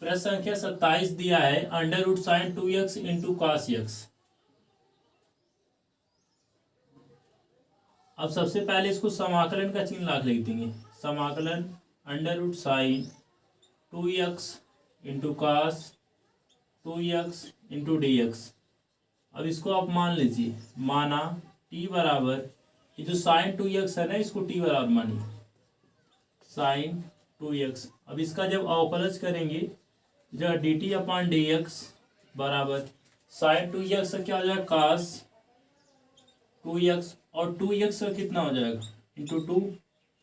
प्रश्न संख्या 27 दिया है under root sine 2x into cos x। अब सबसे पहले इसको समाकलन का चिन्ह लिख देंगे। समाकलन under root sine 2x into cos 2x into d x. अब इसको आप मान लीजिए, माना t बराबर, ये जो साइन 2x है ना, इसको t बराबर मानिए साइन 2x। अब इसका जब अवकलज करेंगे जो d t upon d x बराबर साइन 2x का क्या हो जाएगा कास 2x, और 2x का कितना हो जाएगा इंटू 2,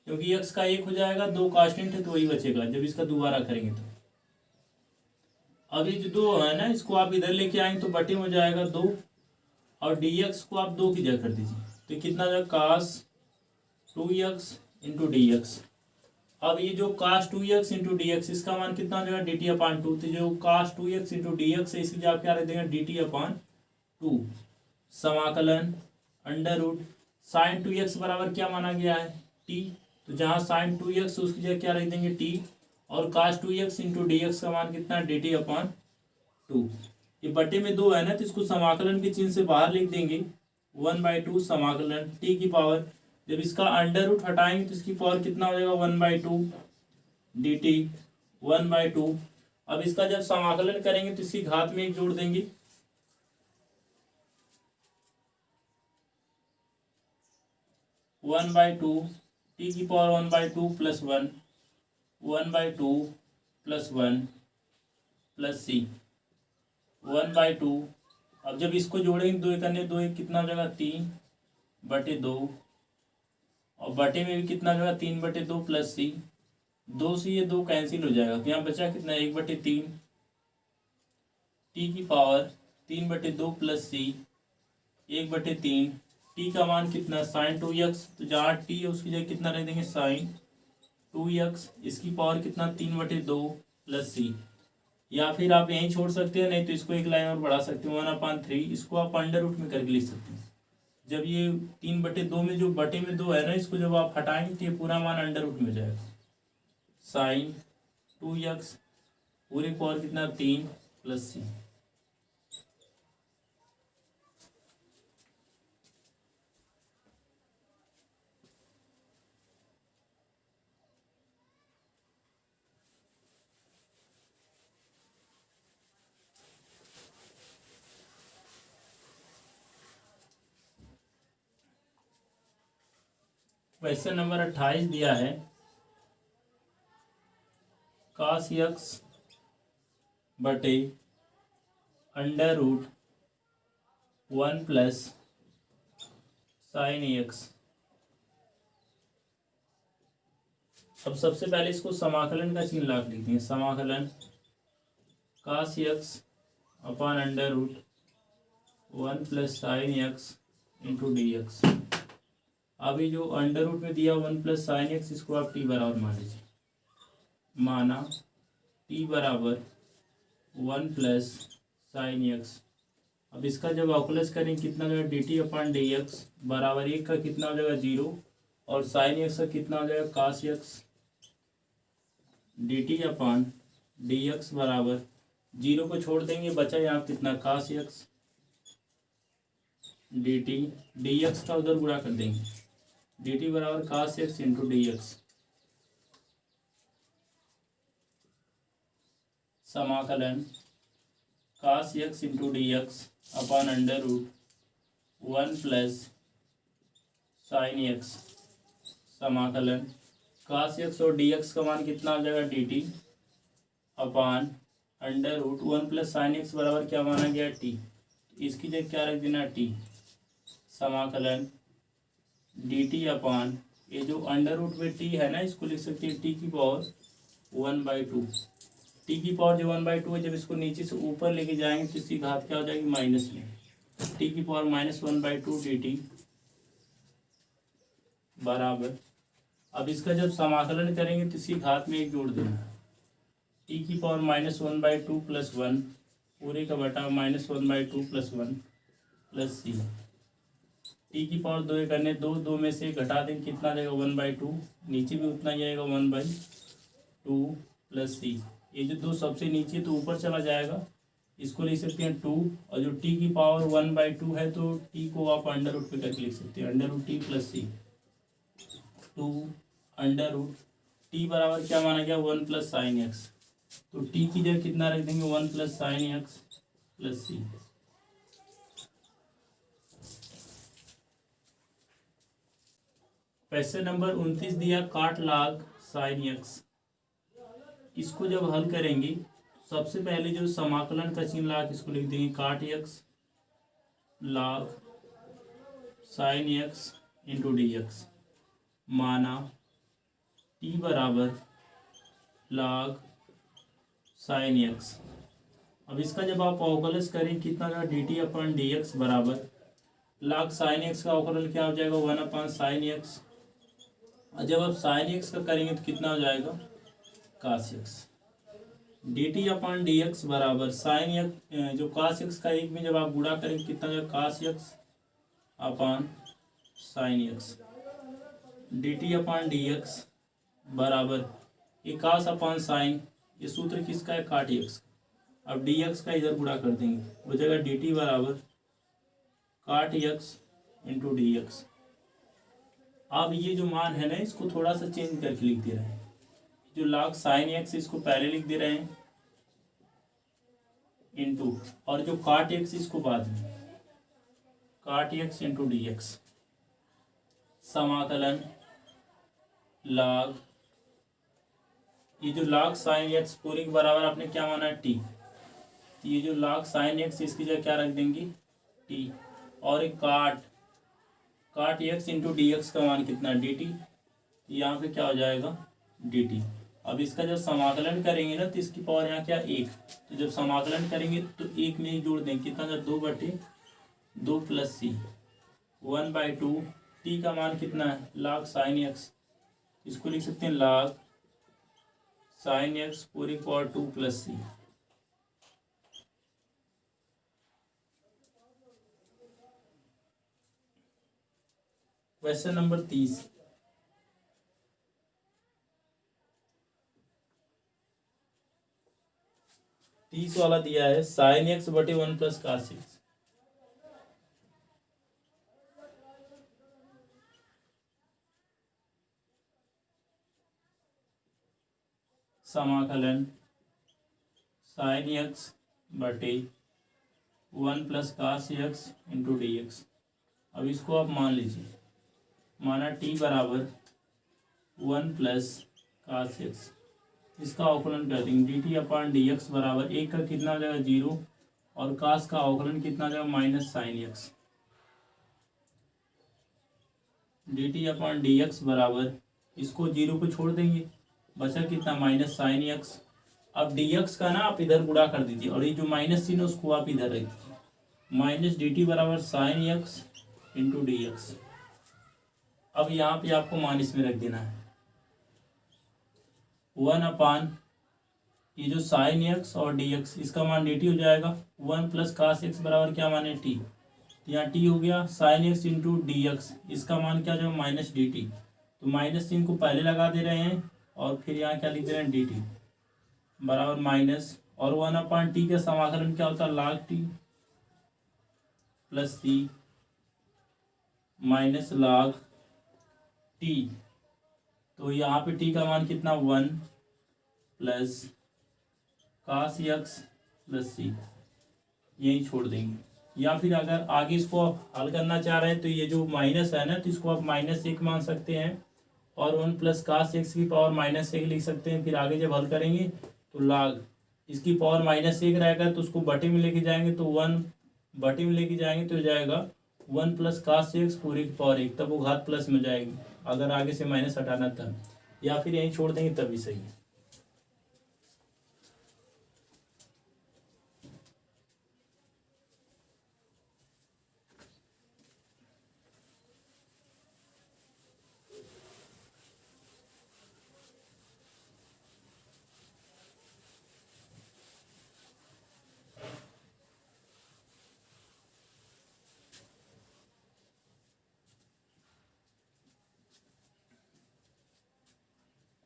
क्योंकि x का 1 हो जाएगा, 2 कांस्टेंट है तो वही बचेगा जब इसका दोबारा करेंगे तो। अब ये जो 2 है ना, इसको आप इधर लेके आएंगे तो बटे में हो जाएगा 2, और dx को आप 2 की जगह कर दीजिए तो कितना हो जाएगा कास 2x इंटू डी एक्स। अब ये जो कास 2x इंटू डी एक्स, इसका मान कितना हो जाएगा डी टी अपॉन 2, तो जो कास 2x इंटू डी एक्स है इसलिए आप क्या रख देंगे डी टी अपॉन 2। समाकलन अंडर रूट साइन 2x बराबर क्या माना गया है t, तो जहाँ साइन 2x उसकी जगह क्या रख देंगे t, और कास 2x इंटू डी एक्स का मान कितना डी टी अपॉन 2। ये बटे में 2 है ना, तो इसको समाकलन के चिन्ह से बाहर लिख देंगे 1/2 समाकलन t की पावर, जब इसका अंडर रूट हटाएंगे तो इसकी पावर कितना हो जाएगा 1/2 डी टी 1/2। अब इसका जब समाकलन करेंगे तो इसकी घात में 1 जोड़ देंगे, वन बाई टू टी की पावर 1/2 प्लस 1 1/2 प्लस 1 प्लस सी 1/2। अब जब इसको जोड़ेंगे 2 करने 2 कितना हो जाएगा 3/2, और बटे में भी कितना हो जाएगा 3/2 प्लस सी, 2 से ये 2 कैंसिल हो जाएगा तो यहाँ बचा कितना 1/3 टी की पावर 3/2 प्लस सी 1/3। टी का मान कितना साइन 2x, तो जहाँ टी है उसकी जगह कितना रख देंगे साइन 2x, इसकी पावर कितना 3/2 प्लस सी, या फिर आप यहीं छोड़ सकते हैं, नहीं तो इसको एक लाइन और बढ़ा सकते हैं 1/3। इसको आप अंडर रूट में करके लिख सकते हैं। जब ये 3/2 में जो बटे में 2 है ना, इसको जब आप हटाएंगे तो ये पूरा मान अंडर रूट में हो जाएगा साइन 2x पूरे पावर कितना 3 प्लस सी। क्वेश्चन नंबर 28 दिया है कास x बटे under root 1 plus sine x। अब सबसे पहले इसको समाकलन का चिन्ह लाख लिखते हैं। समाकलन cos x upon under root 1 plus sine x into d x. अभी जो अंडर रूट में दिया 1 प्लस साइन एक्स, इसको आप टी बराबर मान लीजिए, माना टी बराबर 1 प्लस साइन एक्स। अब इसका जब अवकलज करें कितना हो जाएगा d t upon d x बराबर 1 का कितना हो जाएगा 0, और साइन एक्स का कितना हो जाएगा cos x d t upon d x बराबर 0 को छोड़ देंगे, बचा यहाँ कितना cos x d t, d x का उधर गुणा कर देंगे, डी टी बराबर cos x into d x. समाकलन cos x into d x upon under root 1 plus sine x. समाकलन कास एक्स और डी एक्स का मान कितना हो जाएगा d t upon under root 1 plus sine x बराबर क्या माना गया टी, इसकी जगह क्या रख देना टी। समाकलन डी टी अपॉन ये जो अंडर रूट में टी है ना, इसको लिख सकते हैं टी की पावर 1/2। टी की पावर जो 1/2 है, जब इसको नीचे से ऊपर लेके जाएंगे तो इसकी घात क्या हो जाएगी माइनस में, टी की पावर -1/2 डी टी बराबर। अब इसका जब समाकलन करेंगे तो इसकी घात में 1 जोड़ देना, टी की पावर -1/2 प्लस 1 पूरे का बटा -1/2 प्लस 1 प्लस सी। टी की पावर 2 करने 2 में से घटा देंगे कितना जाएगा 1/2, नीचे भी उतना ही आएगा 1/2 प्लस सी। ये जो 2 सबसे नीचे तो ऊपर चला जाएगा, इसको लिख सकते हैं 2, और जो t की पावर 1/2 है तो t को आप अंडर रूट पे करके लिख सकते हैं, अंडर रूट टी प्लस सी, 2 अंडर रूट टी बराबर क्या माना गया 1 प्लस साइन एक्स, तो t की जगह कितना रख देंगे 1 plus sine x plus c. Question number 29 दिया काट लाग साइन एक्स। इसको जब हल करेंगे सबसे पहले जो समाकलन का चिन्ह लाग इसको लिख देंगे काट एक्स लाग sign x into d x, माना t बराबर लाग साइन एक्स। अब इसका जब आप अवकलज करें कितना होगा डी टी अपन डी एक्स बराबर लाग साइन एक्स का अवकलन क्या हो जाएगा 1 साइन एक्स, और जब आप साइन एक्स का करेंगे तो कितना हो जाएगा कास एक्स, डी टी अपन डी एक्स बराबर साइन एक्स जो कास एक्स का एक में जब आप गुणा करेंगे कितना हो जाएगा cos x upon sign x, d T अपन डी एक्स बराबर ये कास अपन साइन, ये सूत्र किसका है काट एक्स का। अब डी एक्स का इधर गुणा कर देंगे, हो जाएगा डी टी बराबर काट एक्स इंटू डी एक्स। अब ये जो मान है ना इसको थोड़ा सा चेंज करके लिख दे रहे हैं, जो log साइन एक्स इसको पहले लिख दे रहे हैं इंटू, और जो काट एक्स इसको बाद में काट एक्स इंटू डी एक्स, समाकलन log ये जो log साइन एक्स पूरी के बराबर आपने क्या माना है टी, ये जो log साइन एक्स इसकी जगह क्या रख देंगे टी, और एक काट एक्स इंटू डी एक्स का मान कितना डी टी, यहाँ पे क्या हो जाएगा डी टी। अब इसका जब समाकलन करेंगे ना तो इसकी पावर यहाँ क्या 1, तो जब समाकलन करेंगे तो 1 में ही जोड़ देंगे कितना था 2/2 प्लस सी 1/2, टी का मान कितना है log साइन एक्स, इसको लिख सकते हैं log साइन एक्स पूरी power 2 plus c. Question number 30 वाला दिया है साइन एक्स बटे 1 प्लस कास एक्स, समाकलन साइन एक्स बटे 1 plus cos x into d x. अब इसको आप मान लीजिए, माना t बराबर 1 प्लस कास एक्स, इसका अवकलन कर देंगे d t upon d x बराबर 1 का कितना हो जाएगा 0, और कास का अवकलन कितना हो जाएगा minus sine x, d t upon d x बराबर इसको 0 को छोड़ देंगे, बचा कितना माइनस साइन एक्स। अब डी एक्स का ना आप इधर गुणा कर दीजिए, और ये जो माइनस चिन्ह उसको आप इधर रख दीजिए, माइनस डी टी बराबर sine x into d x. अब यहाँ पे आपको मान इसमें रख देना है 1 अपान ये जो साइन एक्स और डी एक्स, इसका मान डी टी हो जाएगा 1 प्लस कास एक्स बराबर क्या मान है टी, तो यहाँ टी हो गया sign x into d x, इसका मान क्या जो माइनस डी टी, तो माइनस चिन्ह को पहले लगा दे रहे हैं और फिर यहाँ क्या लिख दे रहे हैं डी टी बराबर माइनस, और 1 अपान टी का समाकलन क्या होता है log टी प्लस सी माइनस log टी, तो यहाँ पे टी का मान कितना 1 प्लस कास एक्स प्लस सी, यही छोड़ देंगे। या फिर अगर आगे इसको हल करना चाह रहे हैं तो ये जो माइनस है ना तो इसको आप -1 मान सकते हैं, और 1 प्लस कास एक्स की पावर -1 लिख सकते हैं। फिर आगे जब हल करेंगे तो log इसकी पावर -1 रहेगा तो उसको बटे में लेके जाएंगे, तो 1 बटे में लेके जाएंगे तो हो जाएगा 1 प्लस कास एक्स पूरी की पावर 1, तब वो घात प्लस में जाएगी अगर आगे से माइनस हटाना तब, या फिर यहीं छोड़ देंगे तब भी सही है।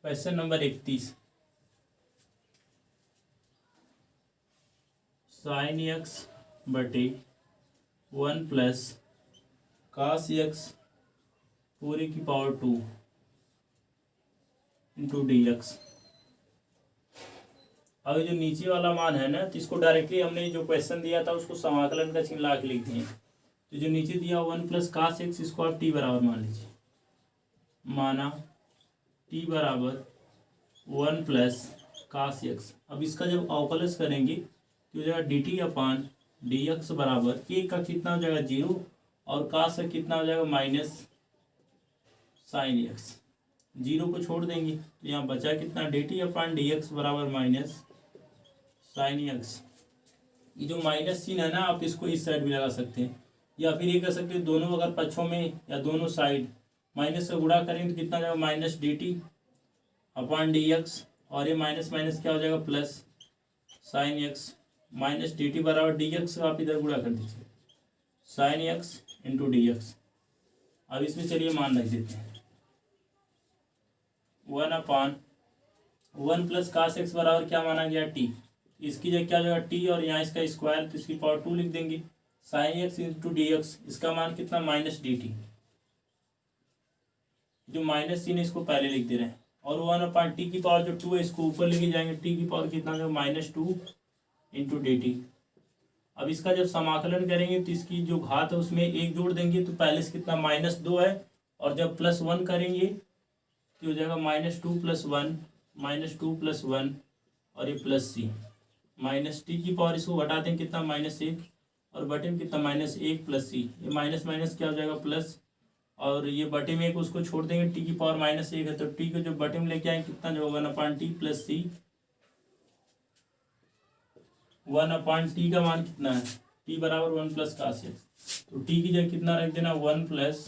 क्वेश्चन नंबर 31, साइन एक्स बटे 1 प्लस कास एक्स पूरे की पावर 2 इंटू डी एक्स। अब जो नीचे वाला मान है ना, तो इसको डायरेक्टली हमने जो क्वेश्चन दिया था उसको समाकलन का चिन्ह ला के लिख दिए। तो जो नीचे दिया 1 प्लस कास एक्स, इसको आप टी बराबर मान लीजिए। माना टी बराबर 1 प्लस कास एक्स। अब इसका जब अवकलज करेंगे तो हो जाएगा d t upon d x बराबर के का कितना हो जाएगा 0 और कास का कितना हो जाएगा माइनस साइन एक्स। 0 को छोड़ देंगे तो यहाँ बचा कितना d t upon d x बराबर माइनस साइन एक्स। ये जो माइनस चिन्ह है ना, आप इसको इस साइड भी लगा सकते हैं, या फिर ये कर सकते हैं दोनों अगर पक्षों में या दोनों साइड माइनस का गुणा करेंगे तो कितना जाएगा minus d t upon d x, और ये माइनस माइनस क्या हो जाएगा plus sine x. Minus d t बराबर डी एक्स आप इधर गुणा कर दीजिए sine x into d x. अब इसमें चलिए मान रख देते हैं 1 अपान 1 प्लस कास एक्स बराबर क्या माना गया टी। इसकी जगह क्या हो जाएगा टी और यहाँ इसका स्क्वायर, तो इसकी पावर 2 लिख देंगे। Sign x into d x, इसका मान कितना माइनस डी टी। जो माइनस चिन्ह इसको पहले लिख दे रहे हैं, और 1 अपान टी की पावर जो 2 है इसको ऊपर लेके जाएंगे। टी की पावर कितना हो जाएगा -2 इंटू डी टी। अब इसका जब समाकलन करेंगे तो इसकी जो घात है उसमें 1 जोड़ देंगे, तो पहले से कितना -2 है, और जब +1 करेंगे तो हो जाएगा -2 + 1 -2 + 1 और ये प्लस सी माइनस टी की पावर इसको घटा देंगे कितना -1 और बटे में कितना -1 प्लस सी। ये माइनस माइनस क्या हो जाएगा प्लस, और ये बटे में एक उसको छोड़ देंगे। टी की पावर -1 है तो टी को जो बटे में लेके आएंगे कितना जो 1 अपान टी प्लस सी। 1 अपान टी का मान कितना है, टी बराबर 1 प्लस कास एक्स, तो टी की जगह कितना रख देना 1 plus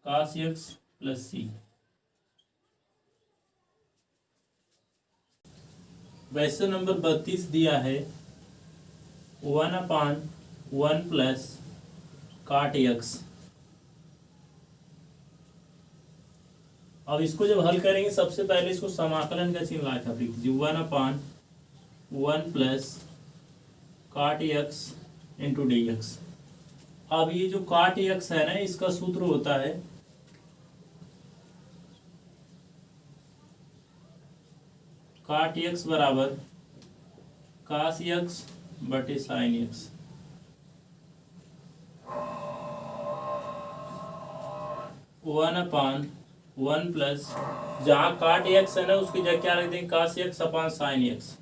cos x plus c. Question number 32 दिया है 1 अपान 1 प्लस काट एक्स। अब इसको जब हल करेंगे सबसे पहले इसको समाकलन का चिन्ह ला कर लिख दीजिए। 1 अपान 1 प्लस काट एक्स इंटू डी एक्स। अब ये जो काट एक्स है ना, इसका सूत्र होता है काट एक्स बराबर कास एक्स बटे sine x. One upon 1 plus जहाँ काट एक्स है ना उसकी जगह क्या रख देंगे cos x upon sine x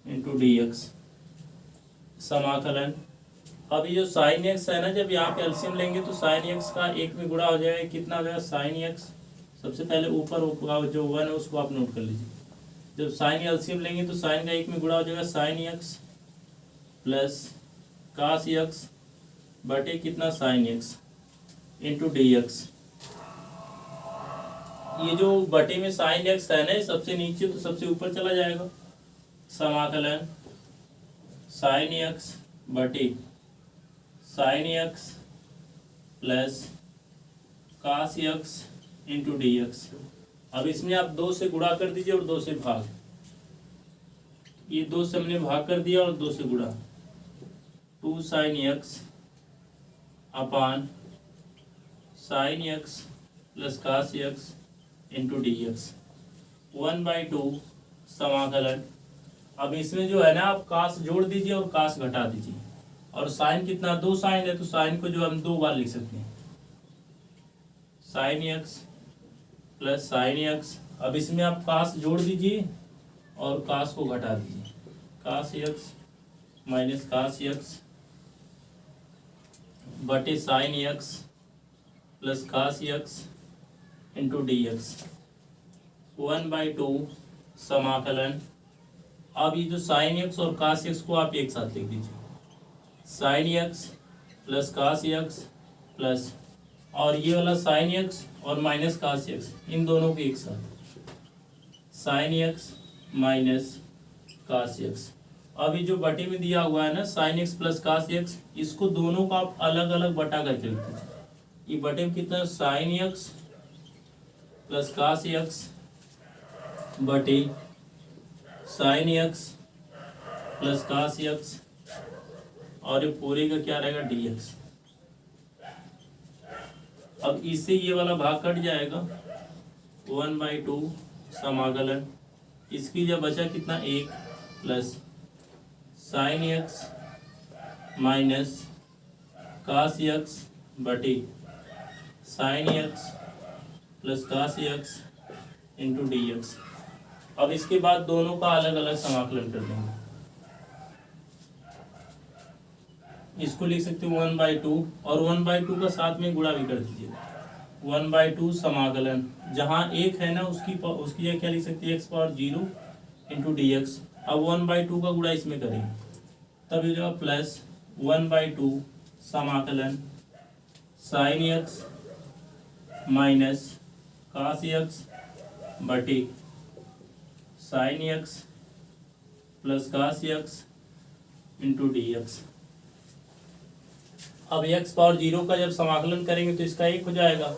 into d x समाकलन। अब ये जो साइन एक्स है ना, जब यहाँ पे एलसीएम लेंगे तो साइन एक्स का 1 में गुणा हो जाएगा। कितना हो जाएगा साइन एक्स, सबसे पहले ऊपर जो 1 है उसको आप नोट कर लीजिए। जब साइन एलसीएम लेंगे तो साइन का 1 में गुणा हो जाएगा sine x plus cos x बटे कितना sine x into d x. ये जो बटे में साइन एक्स है ना, सबसे नीचे तो सबसे ऊपर चला जाएगा। समाकलन साइन एक्स बटे sine x plus cos x into d x. अब इसमें आप 2 से गुणा कर दीजिए और 2 से भाग। ये 2 से हमने भाग कर दिया और 2 से गुणा। 2 sine x upon sine x plus cos x into d x 1/2 समाकलन। अब इसमें जो है ना, आप कास जोड़ दीजिए और कास घटा दीजिए, और साइन कितना 2 साइन है तो साइन को जो हम 2 बार लिख सकते हैं sign x plus sine x. अब इसमें आप कास जोड़ दीजिए और कास को घटा दीजिए, cos x minus cos x बटे sine x plus cos x into d x 1/2 समाकलन। अब ये जो साइन एक्स और कास एक्स को आप एक साथ लिख दीजिए, sine x plus cos x plus, और ये वाला साइन एक्स और माइनस कास एक्स इन दोनों के एक साथ sine x minus cos x. अब ये जो बटे में दिया हुआ है ना sine x plus cos x, इसको दोनों को आप अलग अलग बटा करके लिख दीजिए। ये बटे में कितना sine x plus cos x बटे sine x plus cos x, और ये पूरे का क्या रहेगा डी एक्स। अब इससे ये वाला भाग कट जाएगा, 1/2 समाकलन, इसकी जब बचा कितना 1 plus sine x minus cos x बटे sine x plus cos x into d x. अब इसके बाद दोनों का अलग अलग समाकलन कर देंगे। इसको लिख सकते हो 1/2 और 1/2 का साथ में गुणा भी कर दीजिए। 1/2 समाकलन, जहाँ एक है ना उसकी जगह क्या लिख सकते हैं x power 0 into d x. अब 1/2 का गुणा इसमें करेंगे तब ये जाएगा प्लस 1/2 समाकलन sine x minus cos x बटे sine x plus cos x into d x. अब x पावर 0 का जब समाकलन करेंगे तो इसका 1 हो जाएगा,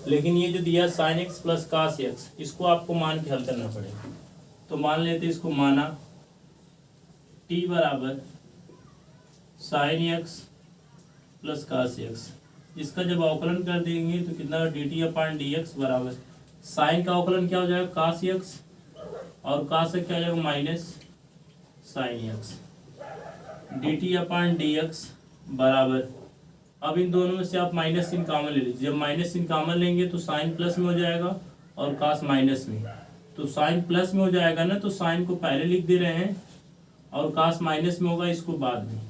लेकिन ये जो दिया sine x plus cos x, इसको आपको मान के हल करना पड़ेगा। तो मान लेते इसको, माना t बराबर sine x plus cos x, इसका जब अवकलन कर देंगे तो कितना d t upon d x बराबर साइन का अवकलन क्या हो जाएगा कास एक्स, और कास से क्या हो जाएगा minus sine x, d t upon d x बराबर। अब इन दोनों में से आप माइनस चिन्ह कॉमन ले लीजिए। जब माइनस चिन्ह कॉमन लेंगे तो साइन प्लस में हो जाएगा और कास माइनस में। तो साइन प्लस में हो जाएगा ना, तो साइन को पहले लिख दे रहे हैं और कास माइनस में होगा इसको बाद में।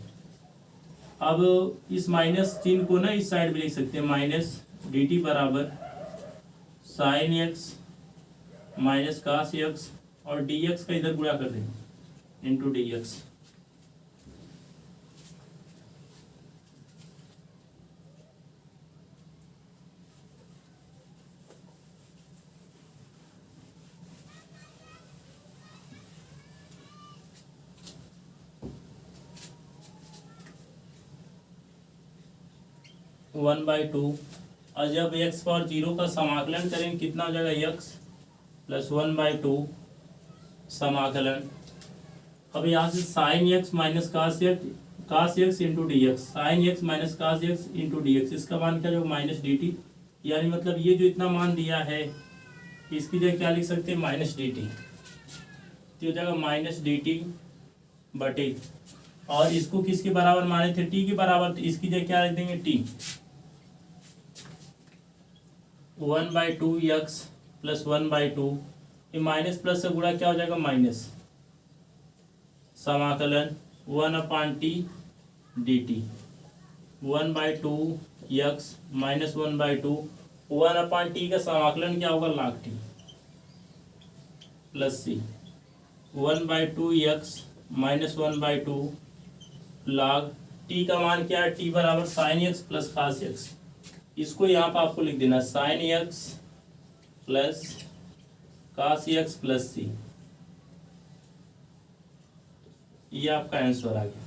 अब इस माइनस चिन्ह को ना इस साइड भी लिख सकते हैं, माइनस डी टी बराबर sine x minus cos x, और डी एक्स का इधर गुणा कर देंगे into d x. One by two, और जब x पावर 0 का समाकलन करेंगे कितना हो जाएगा x प्लस 1/2 समाकलन। अब यहाँ से sine x minus cos x into d x, sine x minus cos x into d x, इसका मान क्या होगा माइनस डी टी। यानी मतलब ये जो इतना मान दिया है इसकी जगह क्या लिख सकते हैं माइनस डी टी, तो हो जाएगा माइनस डी टी बटे, और इसको किसके बराबर माने थे टी के बराबर, तो इसकी जगह क्या लिख देंगे टी। 1/2 x प्लस 1/2, ये माइनस प्लस से गुणा क्या हो जाएगा माइनस समाकलन 1/t dt। 1/2 x minus 1/2, 1/t का समाकलन क्या होगा log t plus c। 1/2 x minus 1/2 log t का मान क्या है, t बराबर sine x plus cos x. इसको यहाँ पर आपको लिख देना sine x plus cos x plus c, ये आपका आंसर आ गया।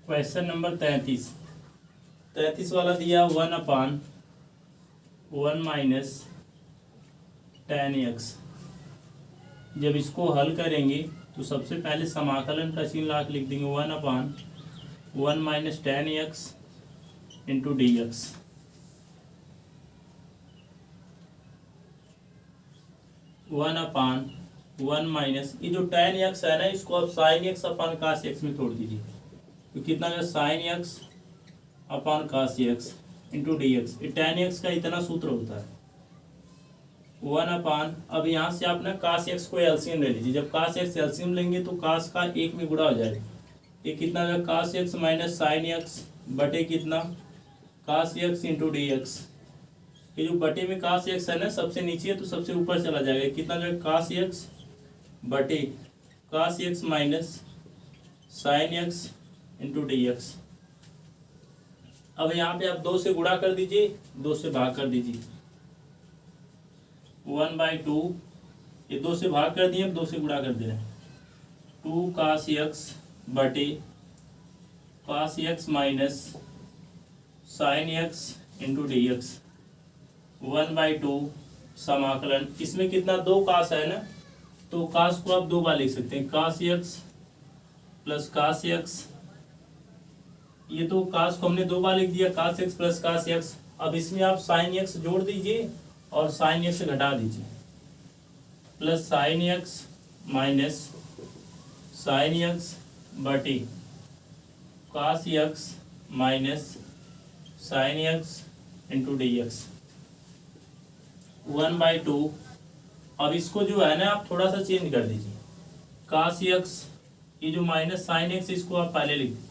क्वेश्चन नंबर 33 वाला दिया 1/1 माइनस tan x। जब इसको हल करेंगे तो सबसे पहले समाकलन का चिन्ह लाख लिख देंगे 1/1 minus tan x into d x. 1/1 minus, ये जो tan x है ना इसको आप sin x अपान cos x में तोड़ दीजिए, तो कितना है sine x upon cos x into d x. tan x का इतना सूत्र होता है 1/, अब यहाँ से आप ना कास एक्स को एलसीएम ले लीजिए। जब कास एक्स एलसीएम लेंगे तो कास का 1 में गुणा हो जाएगा, ये कितना होगा cos x minus sine x बटे कितना cos x into d x. ये जो बटे में कास एक्स है ना, सबसे नीचे है तो सबसे ऊपर चला जाएगा। कितना जो है कास एक्स बटे cos x minus sine x into d x. अब यहाँ पे आप 2 से गुणा कर दीजिए, 2 से भाग कर दीजिए। 1/2, ये 2 से भाग कर दिए, अब 2 से गुणा कर दे रहे हैं। 2 कास एक्स बटे cos x minus sine x into d x. 1/2 समाकलन, इसमें कितना 2 कास है ना, तो कास को आप 2 बार लिख सकते हैं। कास एक्स प्लस कास एक्स, ये तो कास को हमने 2 बार लिख दिया, कास एक्स प्लस कास एक्स। अब इसमें आप साइन एक्स जोड़ दीजिए और साइन एक्स घटा दीजिए, plus sine x minus sine x बटे cos x minus sine x into d x. 1/2। अब इसको जो है ना आप थोड़ा सा चेंज कर दीजिए। कास एक्स, ये जो माइनस साइन एक्स, इसको आप पहले लिख दीजिए,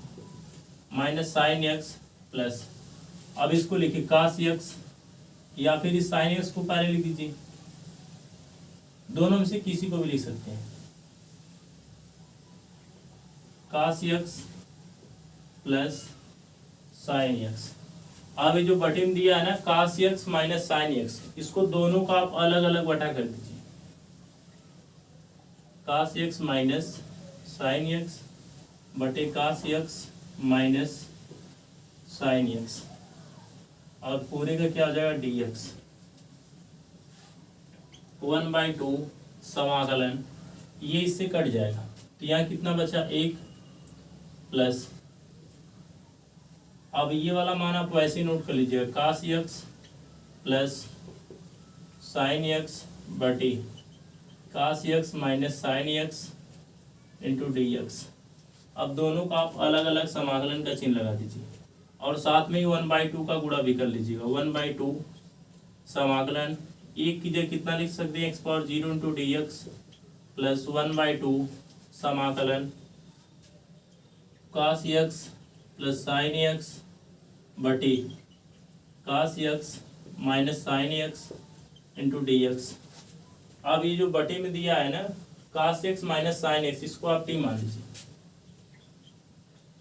माइनस साइन एक्स प्लस, अब इसको लिखिए कास एक्स, या फिर इस साइन एक्स को पहले लिख दीजिए। दोनों में से किसी को भी लिख सकते हैं। कास एक्स प्लस साइन एक्स। अब ये जो बटे में दिया है ना cos x minus sine x, इसको दोनों का आप अलग अलग बटा कर दीजिए। Cos x minus sine x बटे cos x minus sine x, और पूरे का क्या हो जाएगा डी एक्स। 1/2 समाकलन, ये इससे कट जाएगा तो यहाँ कितना बचा 1 प्लस, अब ये वाला मान आप वैसे नोट कर लीजिएगा, cos x plus sine x बटे cos x minus sine x into d x. अब दोनों का आप अलग अलग समाकलन का चिन्ह लगा दीजिए और साथ में ही 1/2 का गुणा भी कर लीजिएगा। 1/2 समाकलन, एक की जगह कितना लिख सकते हैं, x⁴ into d x plus 1/2 समाकलन cos x plus sine x बटे cos x minus sine x into d x. अब ये जो बटे में दिया है ना cos x minus sine x, इसको आप टी मान लीजिए।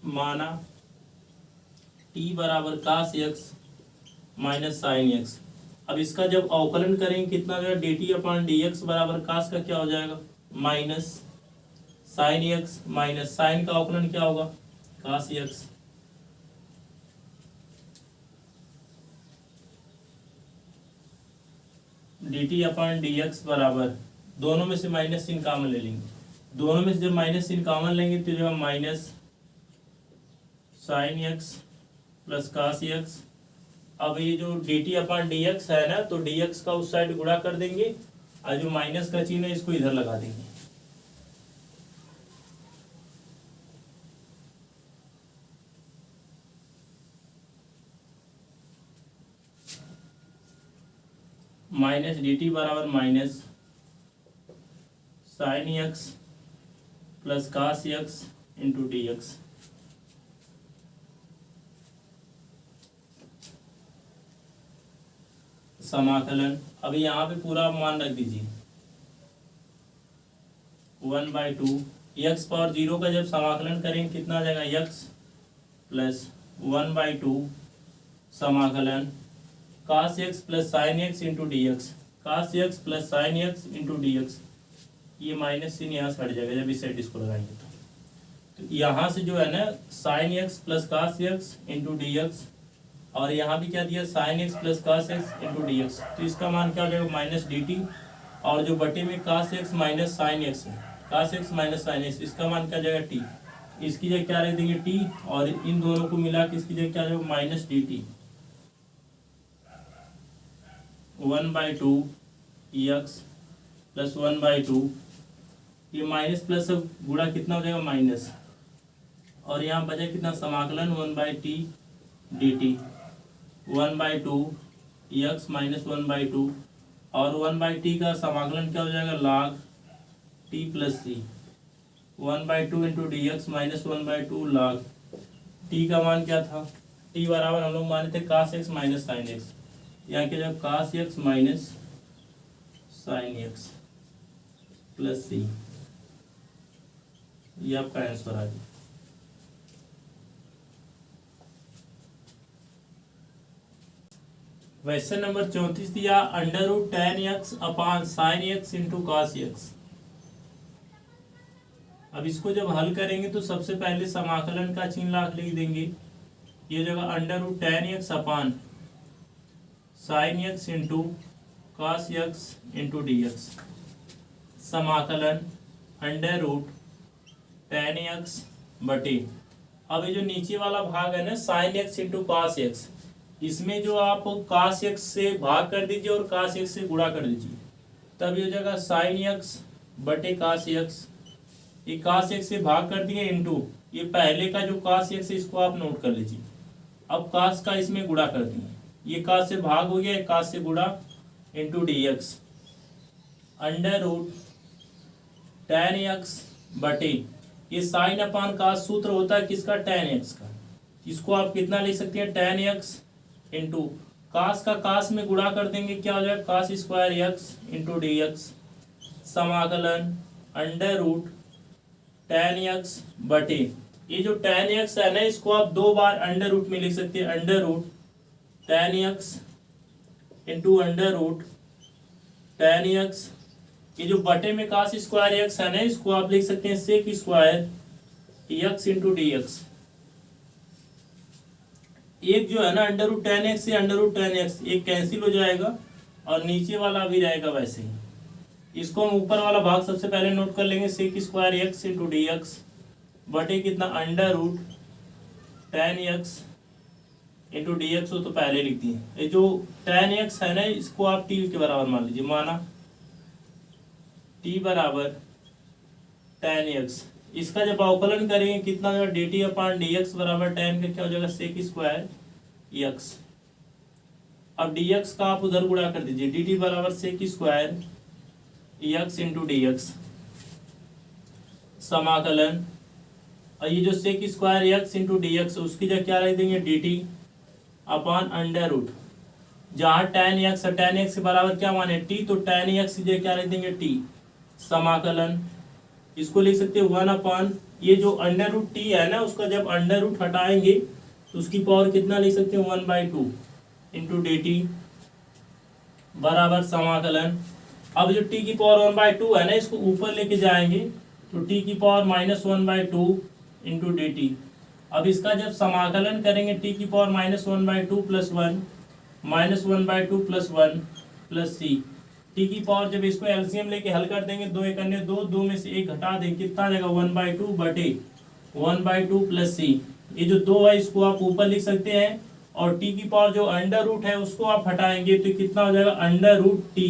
माना टी बराबर cos x minus sine x. अब इसका जब अवकलन करेंगे कितना होगा, d t upon d x बराबर कास का क्या हो जाएगा minus sine x, minus sine का अवकलन क्या होगा cos x. D t upon d x बराबर, दोनों में से माइनस चिन्ह कॉमन ले लेंगे, दोनों में से जब माइनस चिन्ह कॉमन लेंगे तो जो minus sine x plus cos x. अब ये जो d t upon d x है ना, तो डी एक्स का उस साइड गुणा कर देंगे और जो माइनस का चिन्ह है इसको इधर लगा देंगे। माइनस डी टी बराबर minus sine x plus cos x into d x. समाकलन, अभी यहाँ पे पूरा मान रख दीजिए 1/2 x⁴ का जब समाकलन करेंगे कितना आ जाएगा x प्लस 1/2 समाकलन cos x plus sine x into d x. Cos x plus sine x into d x, ये माइनस चिन्ह यहाँ से हट जाएगा जब इस साइड इसको लगाएंगे तो यहाँ से जो है ना sine x plus cos x into d x, और यहाँ भी क्या दिया sine x plus cos x into d x, तो इसका मान क्या हो जाएगा माइनस डी टी, और जो बटे में कास एक्स माइनस साइन एक्स है, cos x minus sine x, इसका मान क्या जाएगा टी, इसकी जगह क्या रख देंगे टी, और इन दोनों को मिला के इसकी जगह क्या जाएगा minus d T. 1/2 x plus 1/2, ये माइनस प्लस सब गुणा कितना हो जाएगा माइनस, और यहाँ बचा कितना समाकलन 1/t dt। 1/2 एक्स माइनस 1/2, और 1/t का समाकलन क्या हो जाएगा log t प्लस सी। 1/2 into d x minus 1/2 log t का मान क्या था, t बराबर हम लोग माने थे cos x minus sine x, यहाँ क्या जाएगा cos x minus sin x plus c, ये आपका आंसर आ गया। क्वेश्चन नंबर 34 दिया under root ten x upon sine x into cos x. अब इसको जब हल करेंगे तो सबसे पहले समाकलन का चिन्ह लिख देंगे। ये जगह under root ten x upon sine x into cos x into d x, समाकलन अंडर रूट टेन एक्स बटे, अब ये जो नीचे वाला भाग है ना sine x into cos x, इसमें जो आप cos x से भाग कर दीजिए और cos x से गुणा कर दीजिए, तब ये जगह sin x बटे cos x, ये cos x से भाग कर दिए इंटू ये पहले का जो cos x है इसको आप नोट कर लीजिए। अब cos का इसमें गुणा कर दिए, ये cos से भाग हो गया, cos से गुणा into d x under root ten x बटे, ये साइन अपान cos सूत्र होता है किसका, टेन एक्स का। इसको आप कितना लिख सकते हैं, टेन एक्स इंटू कास का कास में गुणा कर देंगे, क्या हो जाएगा cos square x into d x, समाकलन अंडर रूट टेन एक्स बटे, ये जो टेन एक्स है ना इसको आप दो बार अंडर रूट में लिख सकते हैं, under root ten x into under root ten x, ये जो बटे में कास स्क्वायर एक्स है ना इसको आप लिख सकते हैं sec square x into d x. एक जो है ना अंडर रूट टेन एक्स से अंडर रूट टेन एक्स एक कैंसिल हो जाएगा और नीचे वाला भी रहेगा वैसे ही। इसको हम ऊपर वाला भाग सबसे पहले नोट कर लेंगे, sec square x into d x बटे कितना under root ten x into d x हो तो पहले लिख दिए। ये जो टेन एक्स है ना इसको आप टी के बराबर मान लीजिए, माना टी बराबर टेन एक्स, इसका जब अवकलन करेंगे कितना होगा d t upon d x बराबर टेन का क्या हो जाएगा सेक स्क्वायर एक्स। अब डी एक्स का आप उधर गुणा कर दीजिए, डी टी बराबर sec square x into d x, समाकलन, और ये जो sec square x into d x उसकी जगह क्या लिख देंगे d t upon under root, जहाँ टेन एक्स है टेन एक्स के बराबर क्या माने टी, तो टेन एक्स की जगह क्या लिख देंगे टी, समाकलन, इसको लिख सकते हैं वन अपॉन ये जो अंडर रूट टी है ना उसका जब अंडर रूट हटाएंगे तो उसकी पावर कितना लिख सकते हैं 1/2 इंटू डी टी बराबर समाकलन। अब जो टी की पावर 1/2 है ना इसको ऊपर लेके जाएंगे तो टी की पावर -1/2 इंटू डी टी। अब इसका जब समाकलन करेंगे टी की पावर -1/2 प्लस 1 -1/2 प्लस 1 प्लस सी, टी की पावर जब इसको एलसीएम लेके हल कर देंगे, दो एक अन्य दो, दो में से एक घटा देंगे, कितना आ जाएगा 1/2 बटे 1/2 प्लस सी, ये जो दो है इसको आप ऊपर लिख सकते हैं और टी की पावर जो अंडर रूट है उसको आप हटाएंगे तो कितना हो जाएगा अंडर रूट टी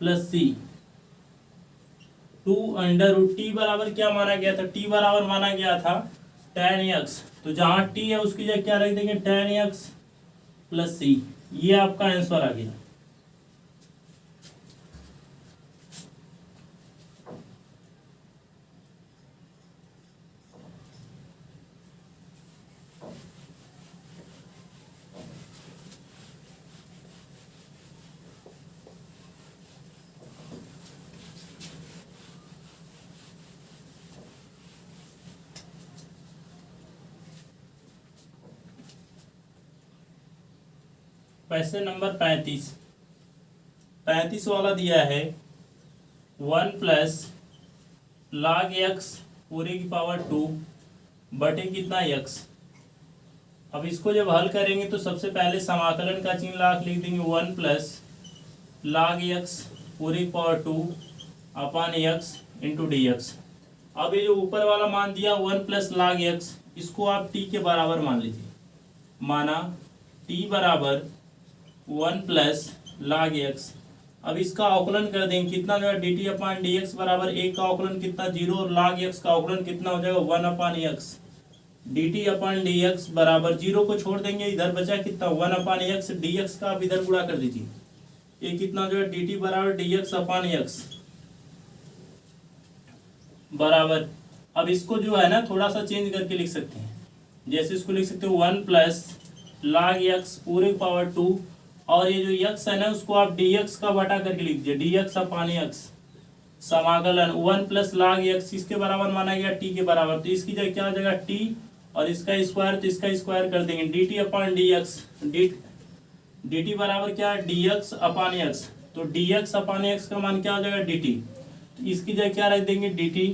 प्लस सी, 2 अंडर रूट टी बराबर क्या माना गया था, टी बराबर माना गया था टेन एक्स, तो जहाँ टी है उसकी जगह क्या रख देंगे टेन एक्स प्लस सी, ये आपका आंसर आ गया। क्वेश्चन नंबर 35 वाला दिया है 1 प्लस log x पूरे की पावर 2 बटे कितना x। अब इसको जब हल करेंगे तो सबसे पहले समाकलन का चिन्ह लिख देंगे 1 प्लस log x पूरे की power 2 upon x into d x. अब ये जो ऊपर वाला मान दिया 1 प्लस log x इसको आप t के बराबर मान लीजिए, माना t बराबर 1 प्लस log x। अब इसका अवकलन कर देंगे कितना जो है D t upon d x बराबर एक का अवकलन कितना 0 और log x का अवकलन कितना हो जाएगा 1 upon x, d t upon d x बराबर 0 को छोड़ देंगे, इधर बचा कितना 1 अपॉन एक्स, डी एक्स का आप इधर गुणा कर दीजिए, ये कितना जो है डी टी बराबर डी एक्स अपॉन एक्स बराबर। अब इसको जो है ना थोड़ा सा चेंज करके लिख सकते हैं, जैसे इसको लिख सकते हो 1 प्लस log x पूरे पावर 2 और ये जो x है ना उसको आप dx का बटा करके लिख दीजिए, dx अपान x समाकलन 1 प्लस लाग x इसके बराबर माना गया t के बराबर, तो इसकी जगह क्या हो जाएगा t और इसका स्क्वायर, तो इसका स्क्वायर कर देंगे dt अपान dx, dt बराबर क्या है dx अपान x, तो dx अपान x का मान क्या हो जाएगा dt, तो इसकी जगह क्या रख देंगे dt।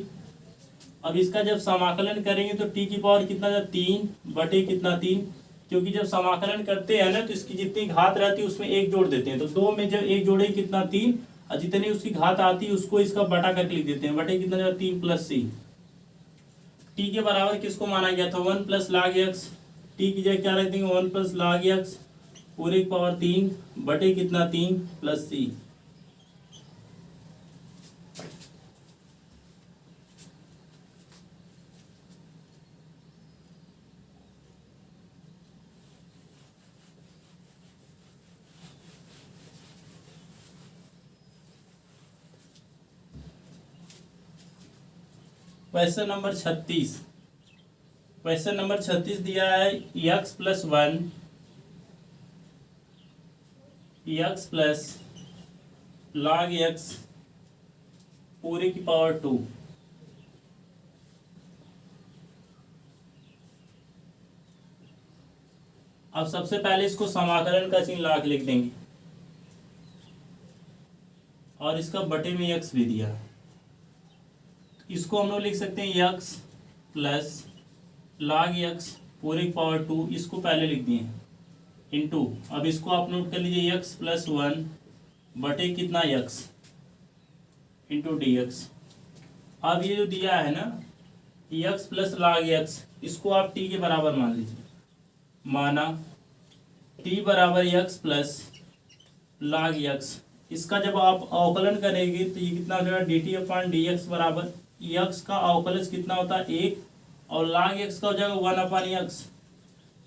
अब इसका जब समाकलन करेंगे तो t की पावर कितना था 3 बटे कितना 3, क्योंकि जब समाकलन करते हैं ना तो इसकी जितनी घात रहती है उसमें एक जोड़ देते हैं, तो 2 में जब एक जोड़े कितना 3, और जितनी उसकी घात आती है उसको इसका बटा करके लिख देते हैं, बटे कितना जो 3 प्लस सी। टी के बराबर किसको माना गया था 1 प्लस लाग एक्स, टी की जगह क्या रख देंगे 1 प्लस लाग एक्स पूरे की पावर 3 बटे कितना 3 plus c. Question number 36, question number 36 दिया है x plus 1 x plus log x पूरे की पावर 2। अब सबसे पहले इसको समाकलन का चिन्ह ला के लिख देंगे और इसका बटे में x भी दिया, इसको हम लोग लिख सकते हैं x प्लस log x पूरे की पावर 2, इसको पहले लिख दिए इनटू, अब इसको आप नोट कर लीजिए x प्लस 1 बटे कितना x इंटू डी एक्स। अब ये जो दिया है ना x प्लस log x, इसको आप t के बराबर मान लीजिए, माना t बराबर x प्लस log x, इसका जब आप अवकलन करेंगे तो ये कितना हो जाएगा dt अपान डी एक्स बराबर x का अवकलज कितना होता है 1 और log x का हो जाएगा 1 अपान x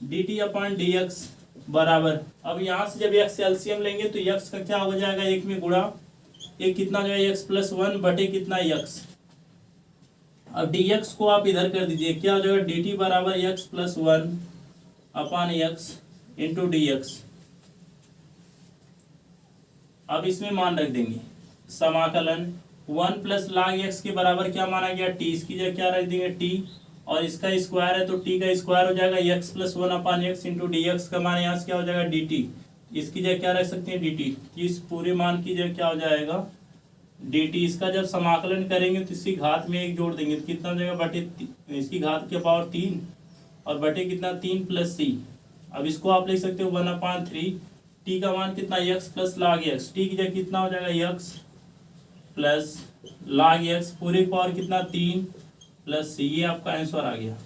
dt अपान डी एक्स बराबर, अब यहाँ से जब x एलसीएम लेंगे तो x का क्या हो जाएगा 1 में गुणा, एक कितना हो जाएगा x प्लस 1 बटे कितना x। अब dx को आप इधर कर दीजिए, क्या हो जाएगा dt बराबर x प्लस 1 अपान x इंटू डी एक्स। अब इसमें मान रख देंगे समाकलन 1 प्लस log x के बराबर क्या माना गया t, इसकी जगह क्या रख देंगे t और इसका स्क्वायर है तो t का स्क्वायर हो जाएगा x प्लस 1 अपान x इंटू डी एक्स का मान यहाँ से क्या हो जाएगा dt, इसकी जगह क्या रख सकते हैं dt, इस पूरे मान की जगह क्या हो जाएगा dt। इसका जब समाकलन करेंगे तो इसकी घात में एक जोड़ देंगे तो कितना हो जाएगा बटे इसकी घात के पावर 3 और बटे कितना 3 प्लस सी। अब इसको आप लिख सकते हो 1 अपान 3, टी का मान कितना x plus log x, T की जगह कितना हो जाएगा x प्लस log x पूरे पावर कितना 3 प्लस सी, ये आपका आंसर आ गया।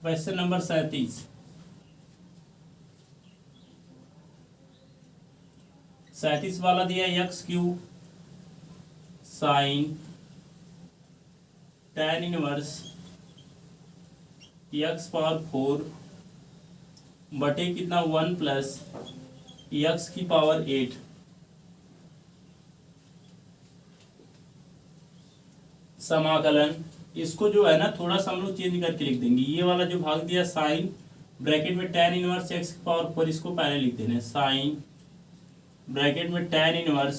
क्वेश्चन नंबर 37, 37 वाला दिया x cube sign tan inverse x power 4 बटे कितना 1 प्लस x की पावर 8। समाकलन इसको जो है ना थोड़ा सा हम लोग चेंज करके लिख देंगे, ये वाला जो भाग दिया साइन ब्रैकेट में tan इनवर्स x की पावर 4, इसको पहले लिख देना साइन ब्रैकेट में tan inverse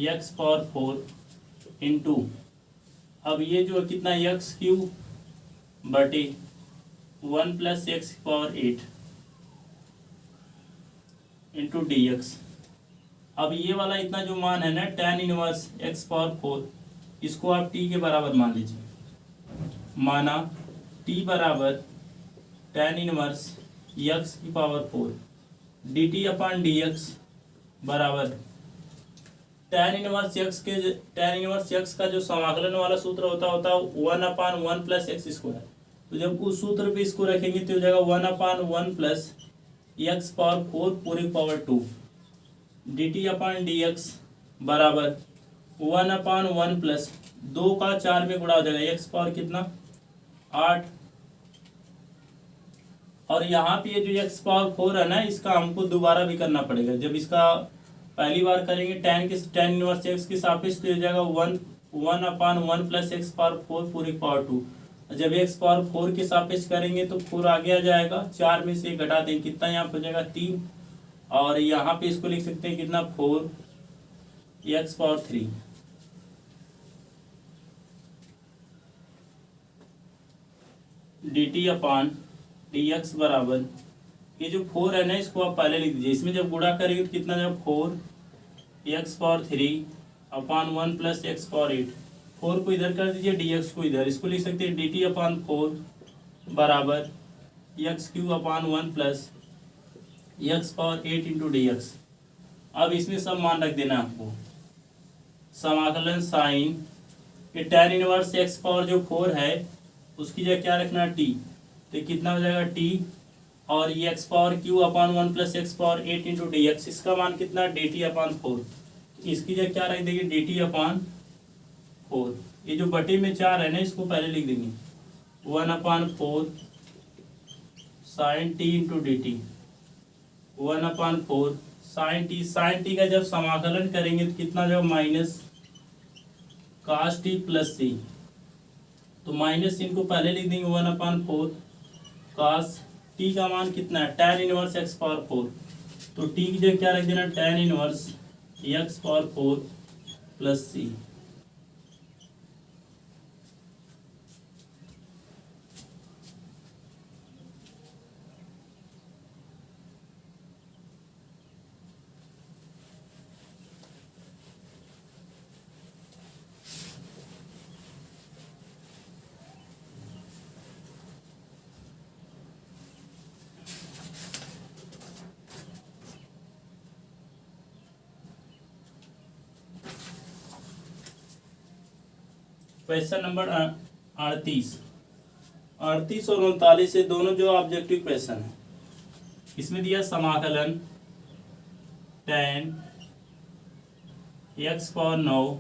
x power 4 into, अब ये जो कितना x क्यूब बटे 1 प्लस x की पावर 8 इंटू डी एक्स। अब ये वाला इतना जो मान है ना tan इनवर्स x पावर 4, इसको आप t के बराबर मान लीजिए, माना t बराबर tan इनवर्स x की पावर 4 dt अपान डी एक्स बराबर tan इनवर्स x का जो समाकलन वाला सूत्र होता है 1 अपान 1 प्लस एक्स स्क्वायर, तो जब उस सूत्र पे इसको रखेंगे तो हो जाएगा 1 अपान 1 प्लस एक्स पावर 4 पूरे पावर 2 dt अपान डी एक्स बराबर 1 अपान 1 प्लस 2 का 4 में गुणा हो जाएगा x पावर कितना 8। और यहाँ पे ये जो x पावर 4 है ना, इसका हमको दोबारा भी करना पड़ेगा। जब इसका पहली बार करेंगे tan इनवर्स x के सापेक्ष, तो हो जाएगा 1/1 प्लस x पावर 4 पूरे पावर 2। जब x पावर 4 के सापेक्ष करेंगे तो 4 आगे आ जाएगा, 4 में से घटा देंगे, कितना यहाँ पे हो जाएगा 3। और यहाँ पे इसको लिख सकते हैं कितना, 4x पावर 3। dt अपान dx बराबर, ये जो 4 है ना, इसको आप पहले लिख दीजिए। इसमें जब गुणा करेंगे तो कितना जब 4x पावर 3 अपान 1 प्लस x पावर 8। 4 को इधर कर दीजिए, dx को इधर, इसको लिख सकते हैं dt अपान 4 बराबर x³ अपान 1 plus x power 8 into dx। अब इसमें सब मान रख देना आपको। समाकलन साइन ये tan इनवर्स x पावर जो 4 है उसकी जगह क्या रखना है, t। तो कितना हो जाएगा t, और ये x पावर q अपान 1 plus x power 8 into dx, इसका मान कितना है dt अपान 4। इसकी जगह क्या रख देंगे, dt अपान 4। ये जो बटे में 4 है ना, इसको पहले लिख देंगे 1/4 sine t into d t, 1/4 sine t. Sine t का जब समाकलन करेंगे तो कितना जब minus cos t plus C, तो माइनस इनको पहले लिख देंगे 1/4 कास टी का मान कितना है tan इनवर्स x पावर 4। तो टी की जगह क्या रख देना, tan inverse x power 4 plus c. Question number 38 और 39 से दोनों जो ऑब्जेक्टिव क्वेश्चन है। इसमें दिया समाकलन tan x पावर 9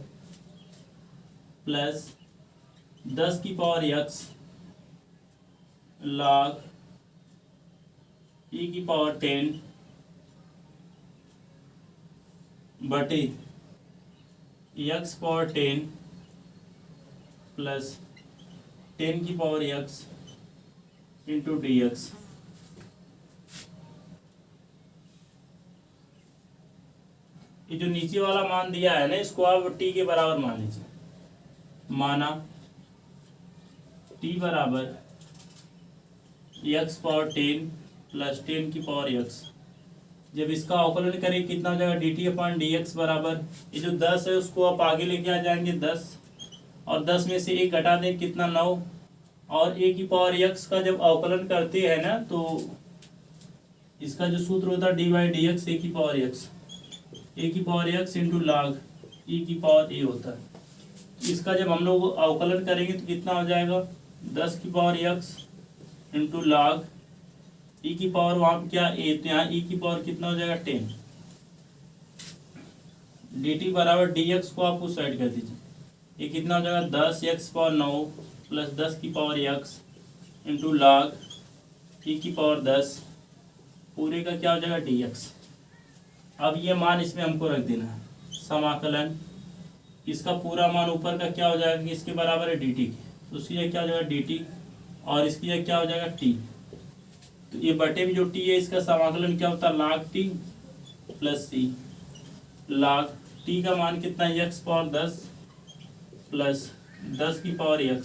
प्लस 10 की पावर x log e की पावर 10 बटे x पावर 10 प्लस 10 की power x into d x. ये जो नीचे वाला मान दिया है ना, इसको आप t के बराबर मान लीजिए। माना t बराबर x पावर 10 प्लस 10 की पावर x। जब इसका अवकलन करें कितना हो जाएगा, dt अपॉन डी एक्स बराबर, ये जो 10 है उसको आप आगे लेके आ जाएंगे 10, और 10 में से 1 घटा दें, कितना 9। और a की पावर x का जब अवकलन करते हैं ना, तो इसका जो सूत्र होता है डी बाई डी एक्स ए की power x into log e की पावर a होता है। इसका जब हम लोग अवकलन करेंगे तो कितना हो जाएगा, 10 की power x into log e की पावर, वहाँ पे क्या a, तो यहाँ e की पावर कितना हो जाएगा 10। dt बराबर dx को आप उस साइड कर दीजिए, ये कितना हो जाएगा 10x पावर 9 प्लस 10 की power x into log e की पावर 10 पूरे का क्या हो जाएगा dx। अब ये मान इसमें हमको रख देना है। समाकलन इसका पूरा मान ऊपर का क्या हो जाएगा कि इसके बराबर है dt के, तो उसकी जगह क्या हो जाएगा dt, और इसकी जगह क्या हो जाएगा t। तो ये बटे में जो t है, इसका समाकलन क्या होता है log t plus c। log t का मान कितना है, x पावर 10 प्लस 10 की पावर x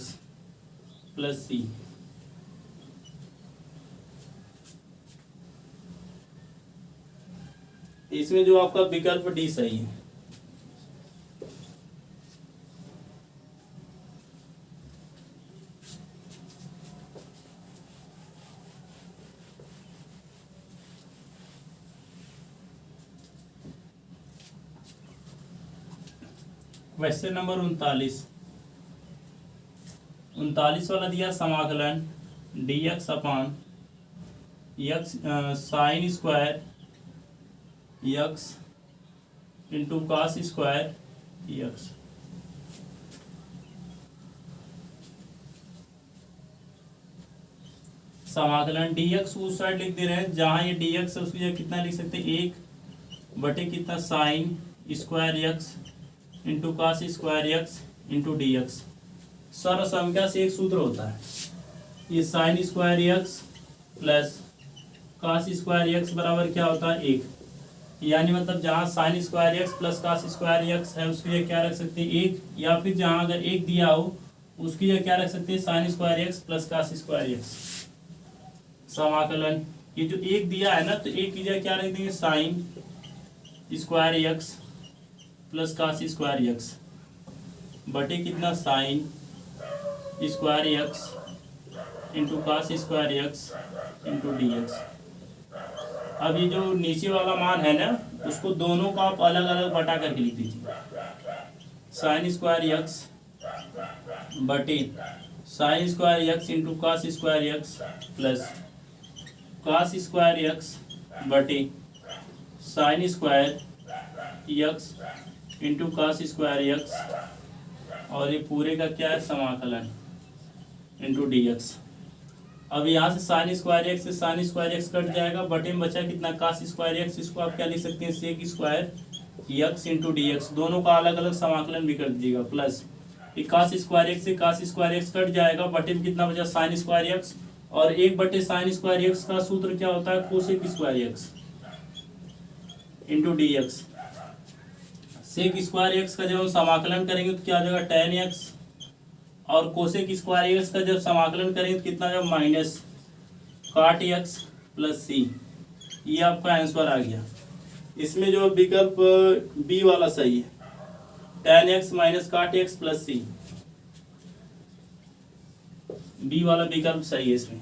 प्लस c। इसमें जो आपका विकल्प डी सही है। क्वेश्चन नंबर 39 वाला दिया, समाकलन dx upon x sine square x into cos square x। समाकलन dx उस साइड लिख दे रहे हैं जहाँ ये dx है उसकी जगह कितना लिख सकते हैं, 1 बटे कितना sine square x into cos square x into d x. सर्व संख्या से एक सूत्र होता है, ये sine square x plus cos square x बराबर क्या होता है, 1। यानी मतलब जहाँ sine square x plus cos square x है उसकी जगह क्या रख सकते हैं, 1, या फिर जहाँ अगर 1 दिया हो उसकी जगह क्या रख सकते हैं, sine square x plus cos square x. समाकलन ये जो 1 दिया है ना, तो 1 की जगह क्या रख देंगे, sine square x plus cos square x बटे कितना sine square x into cos square x into d x. अब ये जो नीचे वाला मान है ना, उसको दोनों को आप अलग अलग बटा करके लिख दीजिए, साइन स्क्वायर एक्स बटे sine square x into cos square x plus cos square x बटे sine square x into cos square x, और ये पूरे का क्या है, समाकलन इंटू डी एक्स। अब यहाँ से साइन स्क्वायर एक्स से साइन स्क्वायर एक्स कट जाएगा, बटे में बचा कितना, कास स्क्वायर एक्स। इसको आप क्या लिख सकते हैं, sec square x into d x. दोनों का अलग अलग समाकलन भी कर दीजिएगा, प्लस कास स्क्वायर एक्स से कास स्क्वायर एक्स कट जाएगा, बटे में कितना बचा, साइन स्क्वायर एक्स। और 1 बटे साइन स्क्वायर एक्स का सूत्र क्या होता है, cosec square x into d x. Sec square x का जब हम समाकलन करेंगे तो क्या हो जाएगा, टेन एक्स, और कोसेक स्क्वायर एक्स का जब समाकलन करेंगे तो कितना जब माइनस काट एक्स प्लस सी। ये आपका आंसर आ गया। इसमें जो विकल्प बी वाला सही है, टेन एक्स माइनस काट एक्स प्लस सी, बी वाला विकल्प सही है इसमें।